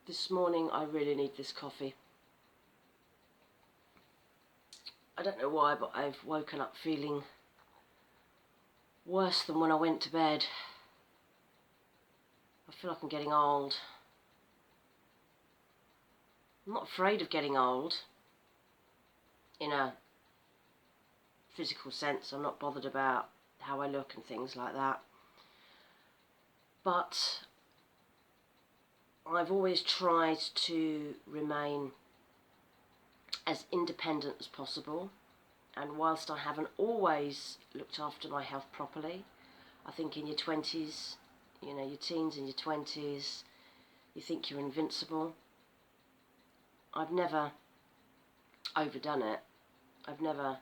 This morning I really need this coffee. I don't know why, but I've woken up feeling worse than when I went to bed. I feel like I'm getting old. I'm not afraid of getting old in a physical sense. I'm not bothered about how I look and things like that. But I've always tried to remain as independent as possible, and whilst I haven't always looked after my health properly, I think in your 20s, your teens and your 20s, you think you're invincible. I've never overdone it. I've never,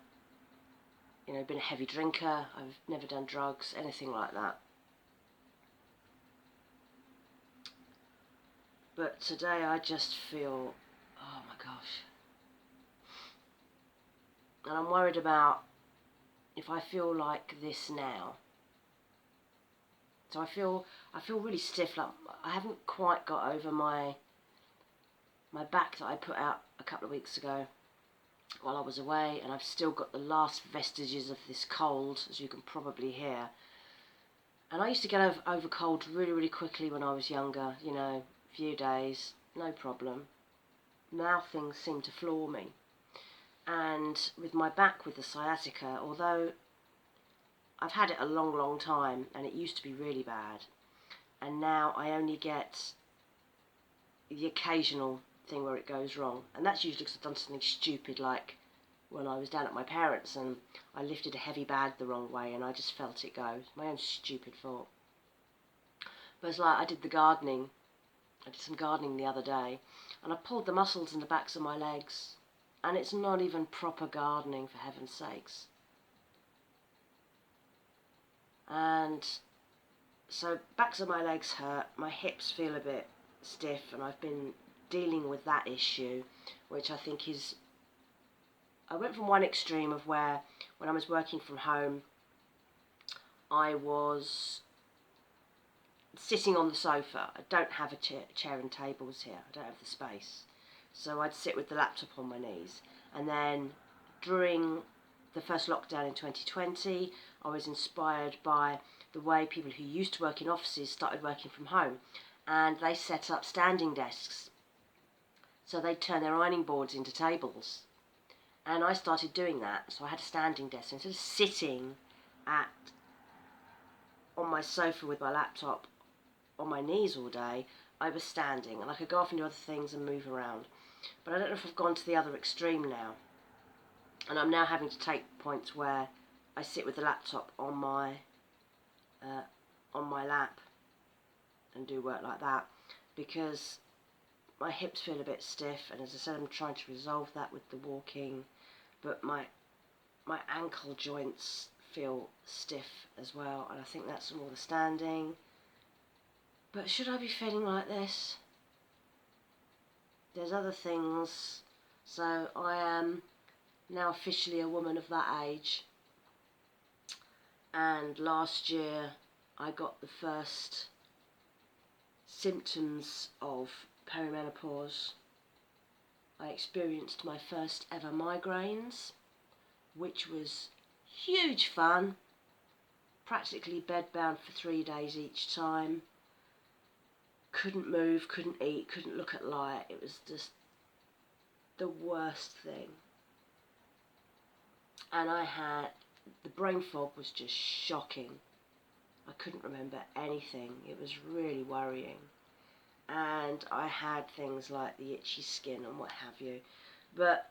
been a heavy drinker. I've never done drugs, anything like that. But today I just feel, oh my gosh. And I'm worried about if I feel like this now. So I feel really stiff. Like I haven't quite got over my back that I put out a couple of weeks ago while I was away, and I've still got the last vestiges of this cold, as you can probably hear. And I used to get over colds really, really quickly when I was younger, a few days, no problem. Now things seem to floor me. And with my back, with the sciatica, although I've had it a long, long time, and it used to be really bad, and now I only get the occasional thing where it goes wrong, and that's usually because I've done something stupid, like when I was down at my parents' and I lifted a heavy bag the wrong way and I just felt it go. My own stupid fault. But it's like I did some gardening the other day, and I pulled the muscles in the backs of my legs, and it's not even proper gardening, for heaven's sakes. And so backs of my legs hurt, my hips feel a bit stiff, and I've been dealing with that issue, which I think is, I went from one extreme of where when I was working from home I was sitting on the sofa. I don't have a chair and tables here, I don't have the space, so I'd sit with the laptop on my knees. And then during the first lockdown in 2020 I was inspired by the way people who used to work in offices started working from home, and they set up standing desks. So they'd turn their ironing boards into tables. And I started doing that. So I had a standing desk. Instead of sitting on my sofa with my laptop on my knees all day, I was standing, and I could go off and do other things and move around. But I don't know if I've gone to the other extreme now. And I'm now having to take points where I sit with the laptop on my lap and do work like that, because my hips feel a bit stiff, and as I said, I'm trying to resolve that with the walking, but my ankle joints feel stiff as well, and I think that's from all the standing. But should I be feeling like this? There's other things. So I am now officially a woman of that age, and last year I got the first symptoms of perimenopause. I experienced my first ever migraines, which was huge fun. Practically bedbound for 3 days each time. Couldn't move, couldn't eat, couldn't look at light. It was just the worst thing. And the brain fog was just shocking. I couldn't remember anything. It was really worrying. And I had things like the itchy skin and what have you, but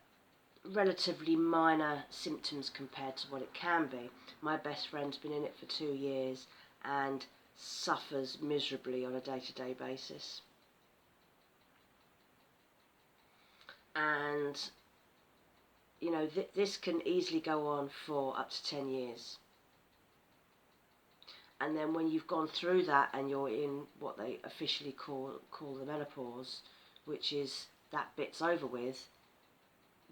relatively minor symptoms compared to what it can be. My best friend's been in it for 2 years and suffers miserably on a day-to-day basis. And this can easily go on for up to 10 years. And then when you've gone through that and you're in what they officially call the menopause, which is that bit's over with,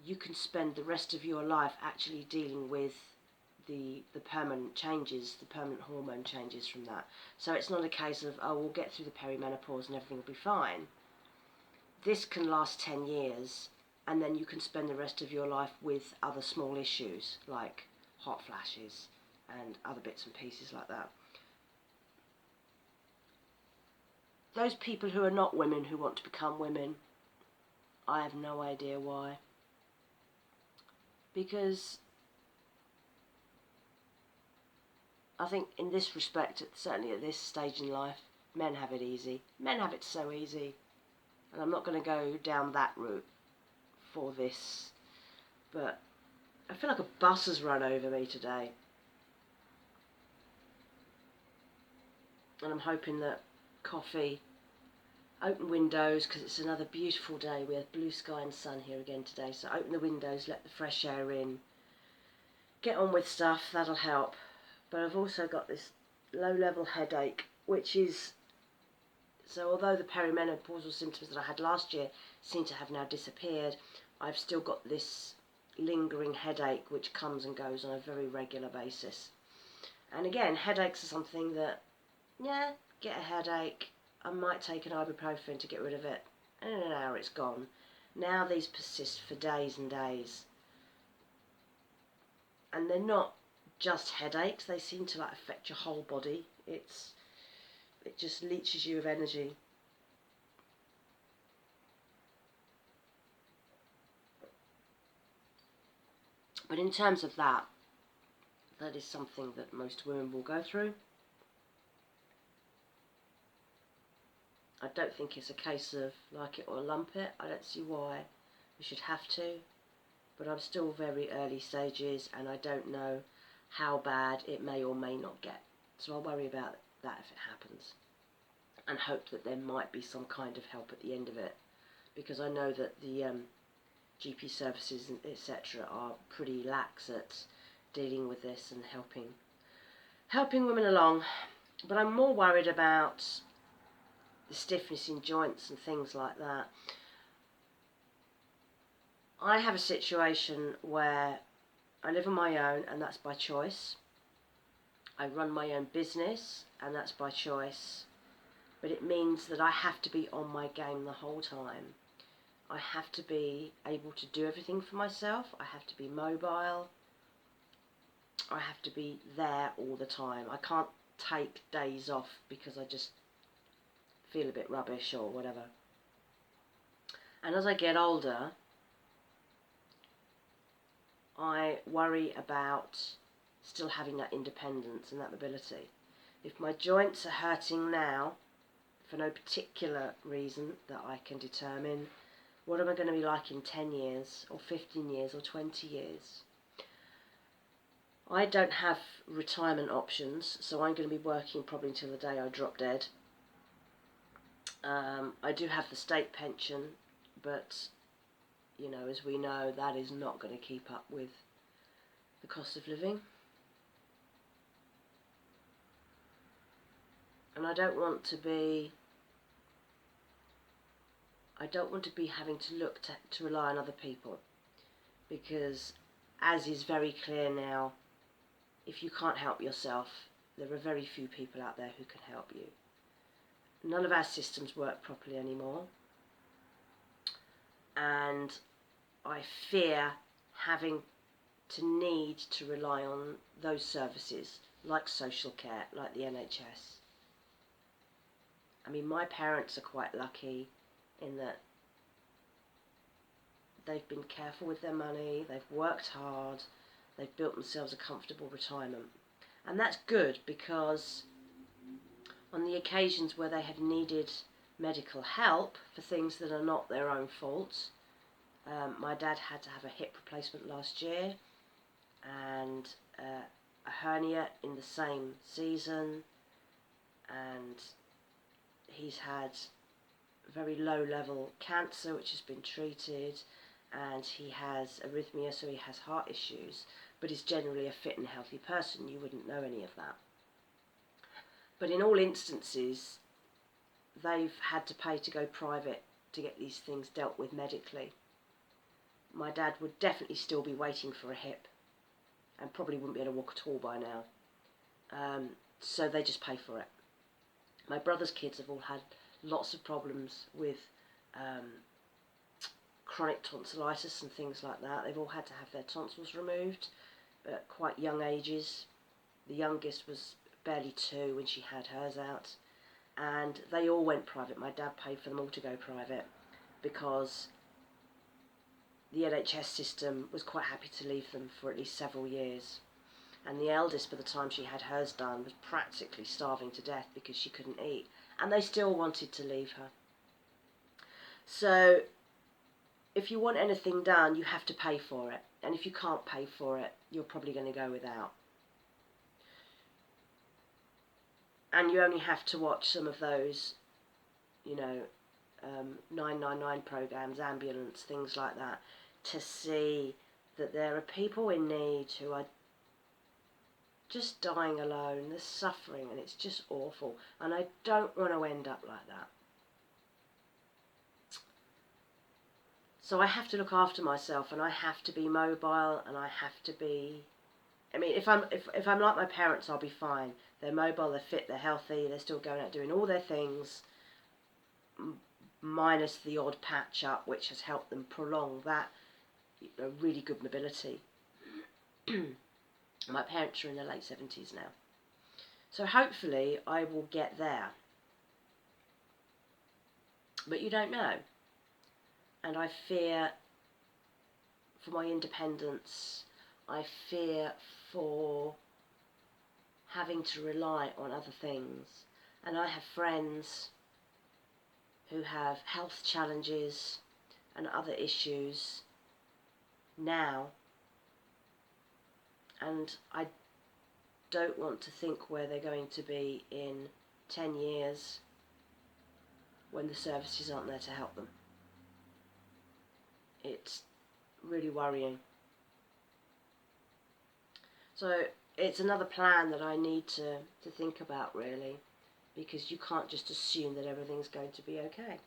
you can spend the rest of your life actually dealing with the permanent changes, the permanent hormone changes from that. So it's not a case of, oh, we'll get through the perimenopause and everything will be fine. this can last 10 years, and then you can spend the rest of your life with other small issues like hot flashes and other bits and pieces like that. Those people who are not women who want to become women, I have no idea why. Because I think in this respect, certainly at this stage in life, men have it easy. Men have it so easy. And I'm not going to go down that route for this. But I feel like a bus has run over me today. And I'm hoping that coffee, open windows, because it's another beautiful day. We have blue sky and sun here again today. So open the windows, let the fresh air in. Get on with stuff, that'll help. But I've also got this low-level headache, which is... So although the perimenopausal symptoms that I had last year seem to have now disappeared, I've still got this lingering headache which comes and goes on a very regular basis. And again, headaches are something that, yeah, get a headache, I might take an ibuprofen to get rid of it, and in an hour it's gone. Now these persist for days and days. And they're not just headaches, they seem to like affect your whole body. It just leeches you of energy. But in terms of that is something that most women will go through. I don't think it's a case of like it or lump it. I don't see why we should have to. But I'm still very early stages and I don't know how bad it may or may not get. So I'll worry about that if it happens. And hope that there might be some kind of help at the end of it. Because I know that the GP services, etc., are pretty lax at dealing with this and helping women along. But I'm more worried about the stiffness in joints and things like that. I have a situation where I live on my own and that's by choice. I run my own business and that's by choice. But it means that I have to be on my game the whole time. I have to be able to do everything for myself. I have to be mobile. I have to be there all the time. I can't take days off because I just feel a bit rubbish or whatever. And as I get older, I worry about still having that independence and that mobility. If my joints are hurting now, for no particular reason that I can determine, what am I going to be like in 10 years, or 15 years, or 20 years? I don't have retirement options, so I'm going to be working probably until the day I drop dead. I do have the state pension, but, you know, as we know, that is not going to keep up with the cost of living. And I don't want to be having to look to rely on other people, because as is very clear now, if you can't help yourself, there are very few people out there who can help you. None of our systems work properly anymore, and I fear having to need to rely on those services like social care, like the NHS. I mean, my parents are quite lucky in that they've been careful with their money, they've worked hard, they've built themselves a comfortable retirement. And that's good, because on the occasions where they have needed medical help for things that are not their own fault, my dad had to have a hip replacement last year, and a hernia in the same season, and he's had very low level cancer which has been treated, and he has arrhythmia, so he has heart issues, but is generally a fit and healthy person. You wouldn't know any of that. But in all instances, they've had to pay to go private to get these things dealt with medically. My dad would definitely still be waiting for a hip and probably wouldn't be able to walk at all by now. So they just pay for it. My brother's kids have all had lots of problems with chronic tonsillitis and things like that. They've all had to have their tonsils removed at quite young ages. The youngest was barely 2 when she had hers out, and they all went private. My dad paid for them all to go private because the NHS system was quite happy to leave them for at least several years. And the eldest, by the time she had hers done, was practically starving to death because she couldn't eat, and they still wanted to leave her. So if you want anything done, you have to pay for it, and if you can't pay for it, you're probably going to go without. And you only have to watch some of those, 999 programs, ambulance, things like that, to see that there are people in need who are just dying alone. They're suffering, and it's just awful, and I don't want to end up like that. So I have to look after myself, and I have to be mobile, and I have to be, if I'm like my parents, I'll be fine. They're mobile, they're fit, they're healthy, they're still going out doing all their things, minus the odd patch up, which has helped them prolong that really good mobility. My parents are in their late 70s now. So hopefully I will get there. But you don't know. And I fear for my independence. I fear for having to rely on other things. And I have friends who have health challenges and other issues now, and I don't want to think where they're going to be in 10 years when the services aren't there to help them. It's really worrying. So it's another plan that I need to think about, really, because you can't just assume that everything's going to be okay.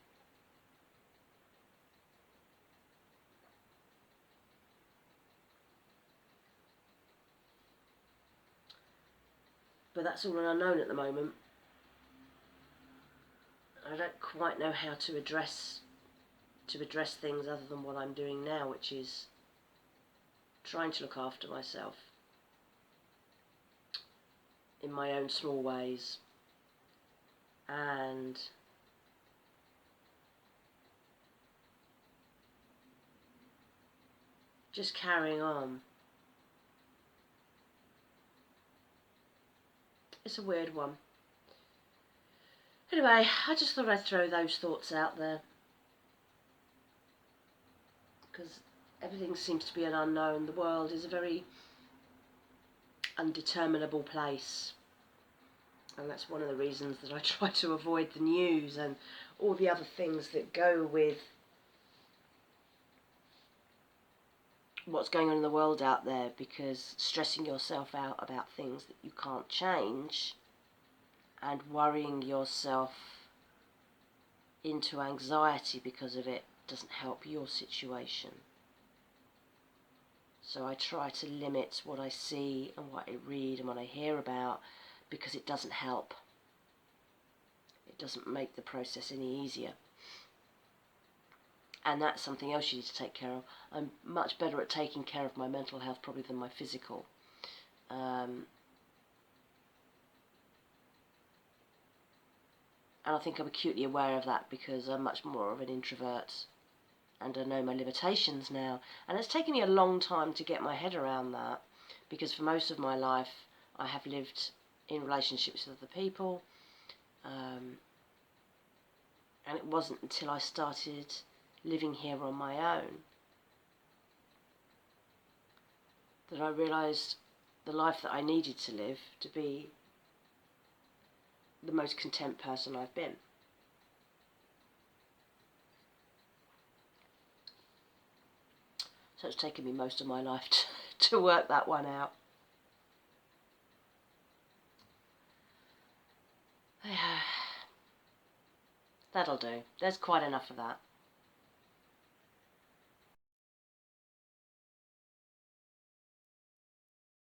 But that's all an unknown at the moment. I don't quite know how to address things other than what I'm doing now, which is trying to look after myself in my own small ways, and just carrying on. It's a weird one. Anyway, I just thought I'd throw those thoughts out there, because everything seems to be an unknown. The world is a very undeterminable place, and that's one of the reasons that I try to avoid the news and all the other things that go with what's going on in the world out there, because stressing yourself out about things that you can't change and worrying yourself into anxiety because of it doesn't help your situation. So I try to limit what I see and what I read and what I hear about, because it doesn't help. It doesn't make the process any easier. And that's something else you need to take care of. I'm much better at taking care of my mental health probably than my physical. And I think I'm acutely aware of that because I'm much more of an introvert, and I know my limitations now. And it's taken me a long time to get my head around that, because for most of my life I have lived in relationships with other people, and it wasn't until I started living here on my own that I realised the life that I needed to live to be the most content person I've been. So it's taken me most of my life to work that one out. That'll do. There's quite enough of that.